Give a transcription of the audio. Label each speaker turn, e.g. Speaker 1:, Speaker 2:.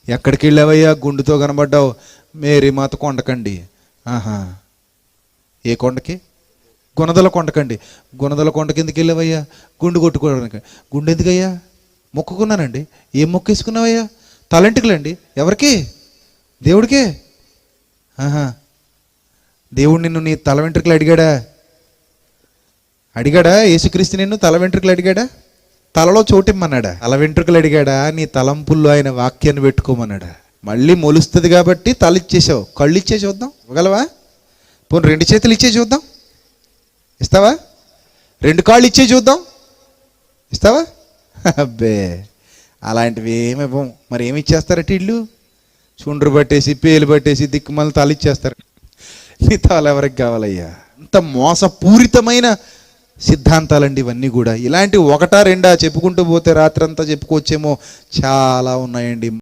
Speaker 1: ఎక్కడికి వెళ్ళావయ్యా? గుండుతో కనబడ్డావు. మేరీ మాత కొండకండి. ఆహా, ఏ కొండకి? గుణదల కొండకండి. గుణదల కొండ కిందకి వెళ్ళావయ్యా? గుండు కొట్టుకోవడానికి. గుండు ఎందుకయ్యా? మొక్కుకున్నానండి. ఏం మొక్కేసుకున్నావయ్యా? తలంటికలండి. ఎవరికి? దేవుడికే. ఆహా, దేవుడు నిన్ను నీ తల వెంట్రుకలు అడిగాడా? యేసుక్రీస్తు నిన్ను తల వెంట్రుకలు అడిగాడా? తలలో చోటిమ్మన్నాడా? తల వెంట్రుకలు అడిగాడా? నీ తలంపుల్లో ఆయన వాక్యాన్ని పెట్టుకోమన్నాడా? మళ్ళీ మొలుస్తుంది కాబట్టి తల ఇచ్చేసావు. కళ్ళు ఇచ్చే చూద్దాం, ఇవ్వగలవా? పోనీ 2 చేతులు ఇచ్చే చూద్దాం, ఇస్తావా? 2 కాళ్ళు ఇచ్చే చూద్దాం, ఇస్తావా? అబ్బే, అలాంటివి ఏమి ఇవ్వం. మరి ఏమి ఇచ్చేస్తారట వీళ్ళు? చుండ్రు పట్టేసి, పేలు పట్టేసి, దిక్కుమల్ని తల ఇచ్చేస్తారు. నీ తల ఎవరికి కావాలయ్యా? అంత మోసపూరితమైన సిద్ధాంతాలండి ఇవన్నీ కూడా. ఇలాంటి 1, 2 చెప్పుకుంటూ పోతే రాత్రంతా చెప్పుకోవచ్చేమో, చాలా ఉన్నాయండి.